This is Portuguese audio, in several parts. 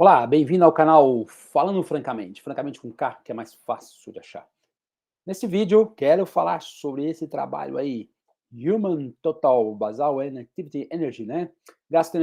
Olá, bem-vindo ao canal Falando Francamente, francamente com K, que é mais fácil de achar. Nesse vídeo, quero falar sobre esse trabalho aí, Human Total Basal and Activity Energy, né? Gasto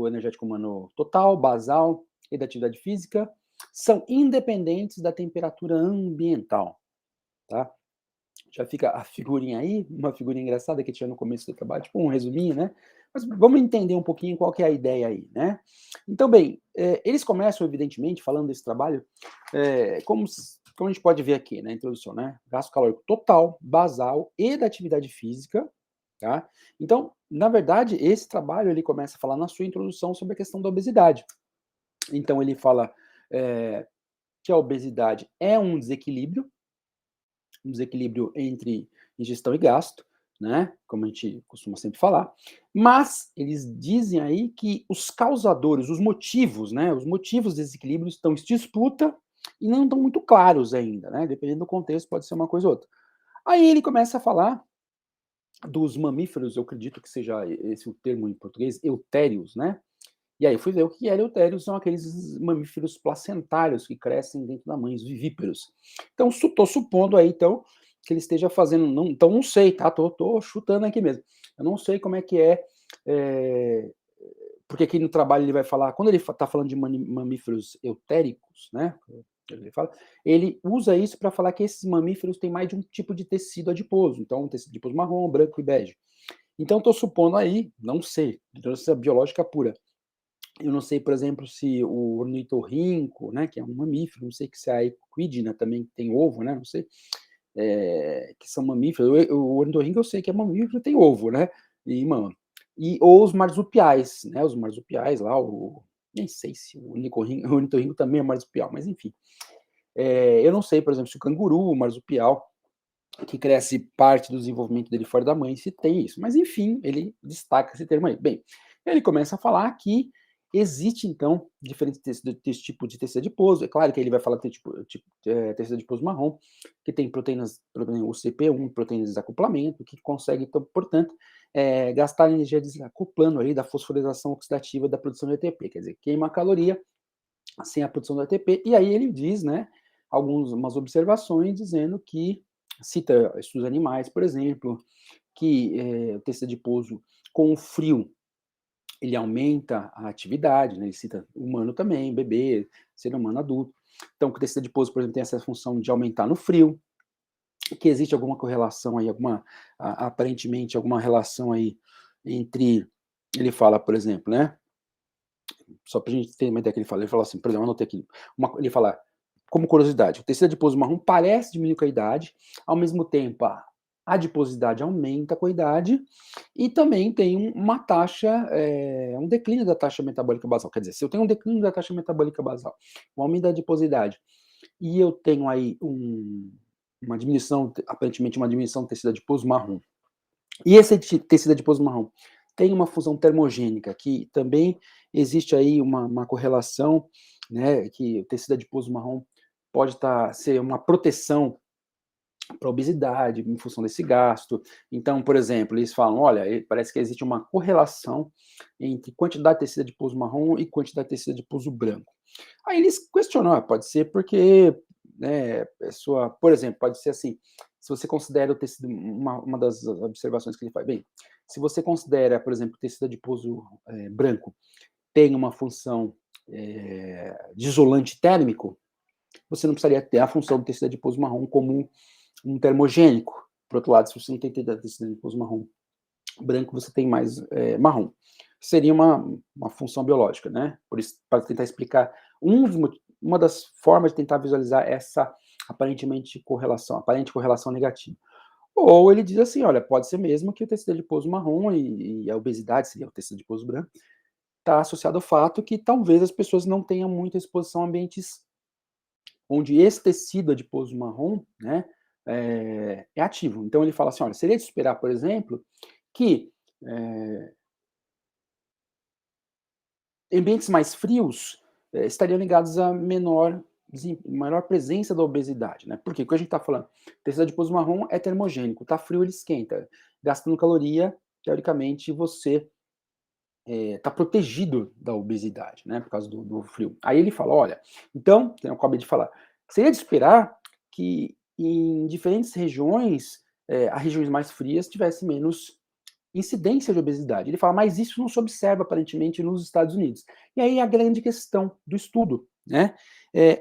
energético humano total, basal e da atividade física são independentes da temperatura ambiental, tá? Já fica a figurinha aí, uma figurinha engraçada que tinha no começo do trabalho, tipo um resuminho, né? Mas vamos entender um pouquinho qual que é a ideia aí, né? Então, bem, eles começam, evidentemente, falando desse trabalho, como a gente pode ver aqui na introdução, né? Gasto calórico total, basal e da atividade física, tá? Então, na verdade, esse trabalho ele começa a falar na sua introdução sobre a questão da obesidade. Então, ele fala que a obesidade é um desequilíbrio entre ingestão e gasto, né? Como a gente costuma sempre falar. Mas eles dizem aí que os causadores, os motivos, né? Os motivos desse desequilíbrio estão em disputa e não estão muito claros ainda, né? Dependendo do contexto, pode ser uma coisa ou outra. Aí ele começa a falar dos mamíferos, eu acredito que seja esse o termo em português, eutérios, né? E aí eu fui ver o que era eutérios, são aqueles mamíferos placentários que crescem dentro da mãe, os vivíparos. Então, estou supondo aí, então, que ele esteja fazendo, não, então não sei, tá? Tô chutando aqui mesmo. Eu não sei como é que é, porque aqui no trabalho ele vai falar, quando ele está falando de mamíferos eutéricos, né? Ele usa isso para falar que esses mamíferos têm mais de um tipo de tecido adiposo, então um tecido adiposo marrom, branco e bege. Então, estou supondo aí, não sei, ignorância biológica pura, eu não sei, por exemplo, se o ornitorrinco, né, que é um mamífero, não sei se a equidna também tem ovo, né, não sei, que são mamíferos. O ornitorrinco eu sei que é mamífero, tem ovo, né, e mama. Ou os marsupiais, né, os marsupiais lá, nem sei se o ornitorrinco também é marsupial, mas enfim. Eu não sei, por exemplo, se o canguru, o marsupial, que cresce parte do desenvolvimento dele fora da mãe, se tem isso. Mas, enfim, ele destaca esse termo aí. Bem, ele começa a falar que existe, então, diferentes tipos de tecido adiposo. É claro que ele vai falar de tecido adiposo marrom, que tem proteínas, o CP1, proteínas de desacoplamento, que consegue, então, portanto, gastar energia desacoplando ali da fosforilação oxidativa da produção de ATP, quer dizer, queima a caloria sem a produção do ATP. E aí ele diz, né, algumas observações dizendo que cita estudos animais, por exemplo, que o tecido adiposo com o frio ele aumenta a atividade, né? Ele cita humano também, bebê, ser humano adulto. Então, que o tecido adiposo, por exemplo, tem essa função de aumentar no frio, que existe alguma correlação aí, aparentemente alguma relação aí entre, ele fala, por exemplo, né? Só para a gente ter uma ideia que ele fala assim, por exemplo, eu anotei aqui, ele fala, como curiosidade, o tecido adiposo marrom parece diminuir com a idade, ao mesmo tempo a adiposidade aumenta com a idade, e também tem uma taxa, um declínio da taxa metabólica basal. Quer dizer, se eu tenho um declínio da taxa metabólica basal, um aumento da adiposidade, e eu tenho aí uma diminuição, aparentemente uma diminuição do tecido adiposo marrom, e esse tecido adiposo marrom tem uma fusão termogênica, que também existe aí uma correlação, né, que o tecido adiposo marrom pode ser uma proteção para a obesidade, em função desse gasto. Então, por exemplo, eles falam, olha, parece que existe uma correlação entre quantidade de tecido adiposo marrom e quantidade de tecido adiposo branco. Aí eles questionam, pode ser porque, né, por exemplo, pode ser assim, se você considera o tecido, uma das observações que ele faz, bem, se você considera, por exemplo, o tecido adiposo branco tem uma função de isolante térmico, você não precisaria ter a função do tecido adiposo marrom como um termogênico. Por outro lado, se você não tem tecido adiposo marrom branco, você tem mais marrom. Seria uma função biológica, né? Por isso, para tentar explicar uma das formas de tentar visualizar essa aparente correlação negativa. Ou ele diz assim, olha, pode ser mesmo que o tecido adiposo marrom e a obesidade, seria o tecido adiposo branco, está associado ao fato que talvez as pessoas não tenham muita exposição a ambientes onde esse tecido adiposo marrom, né, é ativo. Então ele fala assim, olha, seria de esperar, por exemplo, que ambientes mais frios estariam ligados a maior presença da obesidade, né? Por quê? O que a gente está falando? O tecido adiposo marrom é termogênico, tá frio, ele esquenta. Gastando caloria, teoricamente, você tá protegido da obesidade, né, por causa do frio. Aí ele fala: "Olha, então", eu acabei de falar, "seria de esperar que em diferentes regiões, as regiões mais frias tivessem menos incidência de obesidade". Ele fala: "Mas isso não se observa aparentemente nos Estados Unidos". E aí a grande questão do estudo, né,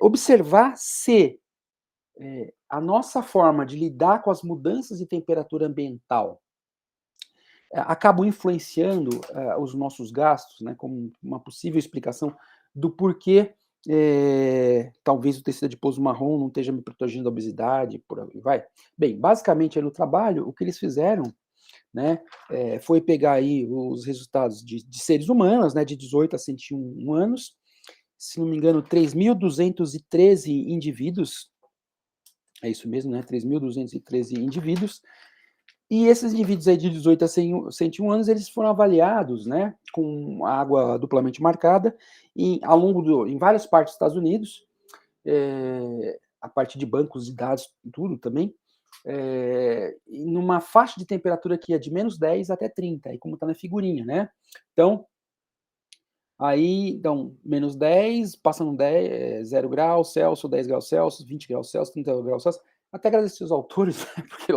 observar se, a nossa forma de lidar com as mudanças de temperatura ambiental acabam influenciando os nossos gastos, né, como uma possível explicação do porquê talvez o tecido adiposo marrom não esteja me protegendo da obesidade, por aí vai. Bem, basicamente aí no trabalho, o que eles fizeram, né, foi pegar aí os resultados de seres humanos, né, de 18 a 101 anos, se não me engano, 3.213 indivíduos, é isso mesmo, né, 3.213 indivíduos, e esses indivíduos aí de 18 a 101 anos, eles foram avaliados, né, com água duplamente marcada, em várias partes dos Estados Unidos, a partir de bancos de dados, tudo também, numa faixa de temperatura que é de -10 até 30, aí como está na figurinha, né. Então, aí, então, -10, passando 10, 0 graus Celsius, 10 graus Celsius, 20 graus Celsius, 30 graus Celsius. Até agradecer os autores, né, porque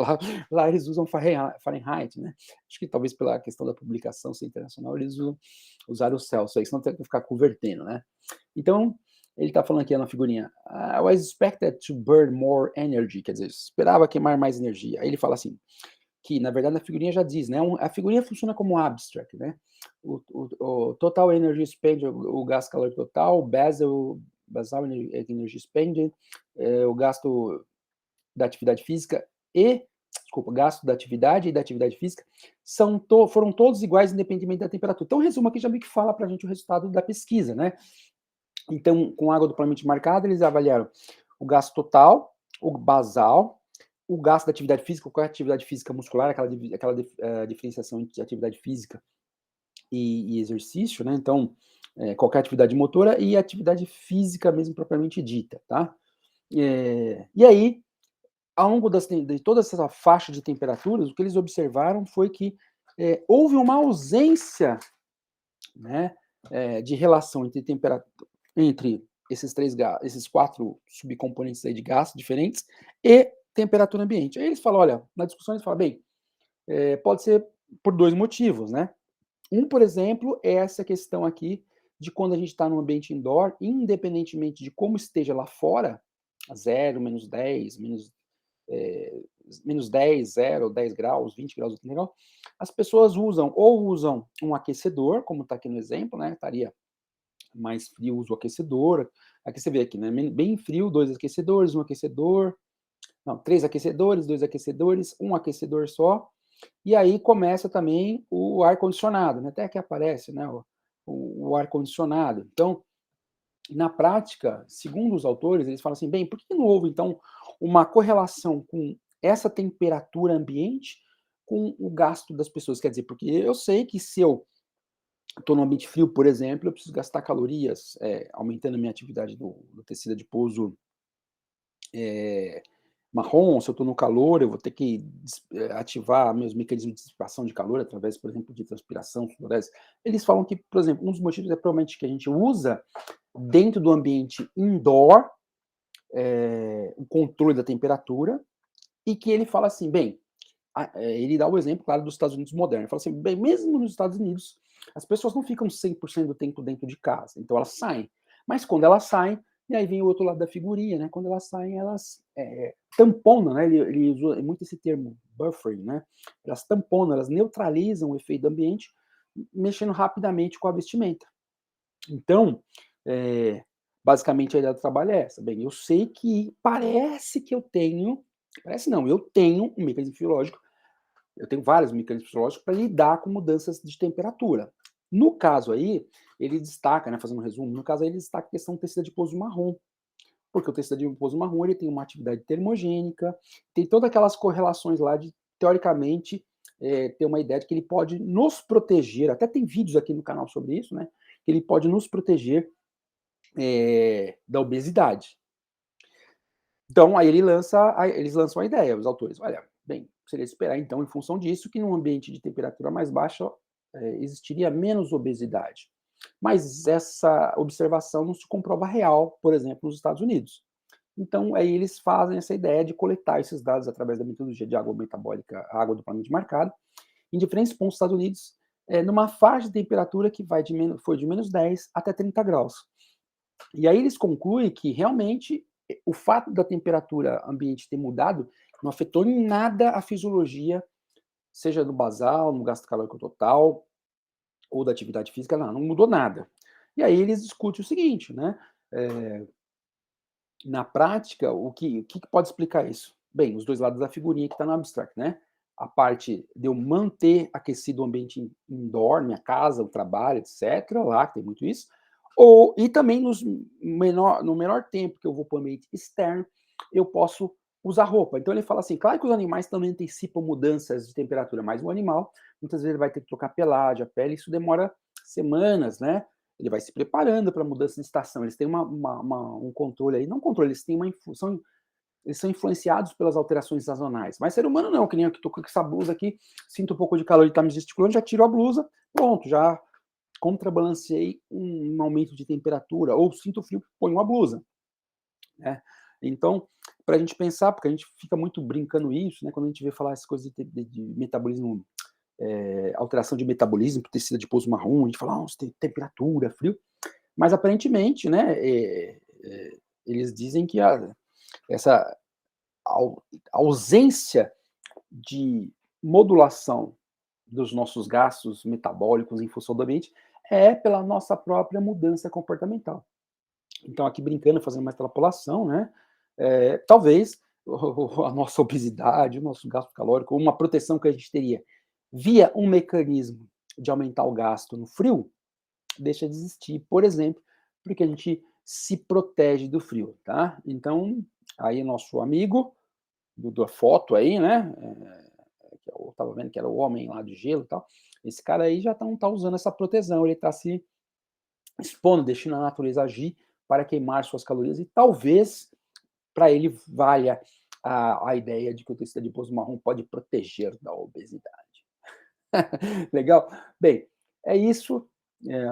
lá eles usam Fahrenheit, né. Acho que talvez pela questão da publicação ser internacional, eles usaram o Celsius aí, senão tem que ficar convertendo, né. Então, ele está falando aqui na figurinha: "I was expected to burn more energy", quer dizer, esperava queimar mais energia. Aí ele fala assim, que na verdade a figurinha já diz, né, a figurinha funciona como abstract, né, o total energy spent, o gasto calórico total, basal energy spent, o gasto da atividade física e desculpa, gasto da atividade e da atividade física, foram todos iguais independentemente da temperatura. Então o resumo aqui já meio que fala para a gente o resultado da pesquisa, né. Então, com água duplamente marcada, eles avaliaram o gasto total, o basal, o gasto da atividade física, qual é a atividade física muscular, aquela diferenciação entre atividade física e exercício, né, então, qualquer atividade motora e atividade física mesmo propriamente dita, tá. E aí, ao longo de toda essa faixa de temperaturas, o que eles observaram foi que, houve uma ausência, né, de relação entre esses 4 subcomponentes aí de gases diferentes e temperatura ambiente. Aí eles falam, olha, na discussão eles falam, bem, pode ser por 2 motivos, né. Um, por exemplo, é essa questão aqui de quando a gente está num ambiente indoor, independentemente de como esteja lá fora, a 0, -10, eh, -10, 0, 10 graus, 20 graus, 30 graus, as pessoas usam um aquecedor, como está aqui no exemplo, né, estaria mais frio, usa o aquecedor. Aqui você vê aqui, né, bem frio, 2 aquecedores, 1 aquecedor, não, 3 aquecedores, 2 aquecedores, 1 aquecedor só, e aí começa também o ar-condicionado, né, até aqui aparece, né, o ar-condicionado. Então, na prática, segundo os autores, eles falam assim: "Bem, por que não houve então uma correlação com essa temperatura ambiente com o gasto das pessoas?". Quer dizer, porque eu sei que se eu estou num ambiente frio, por exemplo, eu preciso gastar calorias, aumentando a minha atividade do tecido adiposo, eh, marrom. Se eu estou no calor, eu vou ter que ativar meus mecanismos de dissipação de calor através, por exemplo, de transpiração, sudorese. Eles falam que, por exemplo, um dos motivos é provavelmente que a gente usa dentro do ambiente indoor, o controle da temperatura, e que ele fala assim, bem, ele dá o exemplo, claro, dos Estados Unidos moderno. Ele fala assim, bem, mesmo nos Estados Unidos, as pessoas não ficam 100% do tempo dentro de casa, então elas saem. Mas quando elas saem, e aí vem o outro lado da figurinha, né? Quando elas saem, elas tamponam, né? Ele usa muito esse termo, buffering, né? Elas tamponam, elas neutralizam o efeito do ambiente, mexendo rapidamente com a vestimenta. Então, é, basicamente a ideia do trabalho é essa. Bem, eu sei que parece não, eu tenho um mecanismo fisiológico, eu tenho vários mecanismos fisiológicos para lidar com mudanças de temperatura. No caso aí, ele destaca, né, fazendo um resumo, no caso aí ele destaca a questão do tecido adiposo marrom, porque o tecido adiposo marrom ele tem uma atividade termogênica, tem todas aquelas correlações lá de, teoricamente, ter uma ideia de que ele pode nos proteger, até tem vídeos aqui no canal sobre isso, né, que ele pode nos proteger da obesidade. Então, aí eles lançam a ideia, os autores. Olha, bem, seria esperar então, em função disso, que num ambiente de temperatura mais baixa, existiria menos obesidade. Mas essa observação não se comprova real, por exemplo, nos Estados Unidos. Então, aí eles fazem essa ideia de coletar esses dados através da metodologia de água metabólica, água duplamente marcada, em diferentes pontos dos Estados Unidos, numa faixa de temperatura que foi de menos 10 até 30 graus. E aí eles concluem que realmente o fato da temperatura ambiente ter mudado não afetou em nada a fisiologia, seja do basal, no gasto calórico total, ou da atividade física, não mudou nada. E aí eles discutem o seguinte, né? Na prática, o que pode explicar isso? Bem, os dois lados da figurinha que está no abstract, né? A parte de eu manter aquecido o ambiente indoor, minha casa, o trabalho, etc., lá que tem muito isso, e também no menor tempo que eu vou para o ambiente externo, eu posso usar roupa. Então ele fala assim, claro que os animais também antecipam mudanças de temperatura, mas o animal, muitas vezes ele vai ter que trocar pelagem, a pele, isso demora semanas, né? Ele vai se preparando para a mudança de estação. Eles têm um controle aí, não controle, eles têm eles são influenciados pelas alterações sazonais. Mas ser humano não, que nem eu que estou com essa blusa aqui, sinto um pouco de calor e está me gesticulando, já tiro a blusa, pronto, já contrabalanceei um aumento de temperatura, ou sinto frio, ponho uma blusa. Né? Então, para a gente pensar, porque a gente fica muito brincando isso, né, quando a gente vê falar essas coisas de metabolismo, alteração de metabolismo por tecido adiposo marrom, a gente fala, tem temperatura, frio, mas aparentemente, né, eles dizem que essa ausência de modulação dos nossos gastos metabólicos em função do ambiente é pela nossa própria mudança comportamental. Então, aqui brincando, fazendo uma extrapolação, né, talvez a nossa obesidade, o nosso gasto calórico, uma proteção que a gente teria via um mecanismo de aumentar o gasto no frio, deixa de existir, por exemplo, porque a gente se protege do frio, tá? Então, aí nosso amigo da foto aí, né, que eu estava vendo que era o homem lá de gelo e tal, esse cara aí já tá usando essa proteção, ele está se expondo, deixando a natureza agir para queimar suas calorias e talvez para ele valha a ideia de que o tecido adiposo marrom pode proteger da obesidade. Legal? Bem, é isso,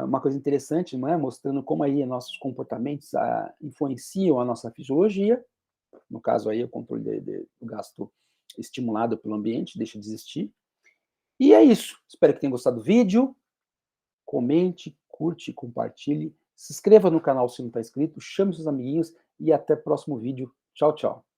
uma coisa interessante, não é? Mostrando como aí nossos comportamentos influenciam a nossa fisiologia, no caso aí o controle do gasto estimulado pelo ambiente, deixa de existir. E é isso, espero que tenham gostado do vídeo, comente, curte, compartilhe, se inscreva no canal se não está inscrito, chame seus amiguinhos e até o próximo vídeo. Tchau, tchau.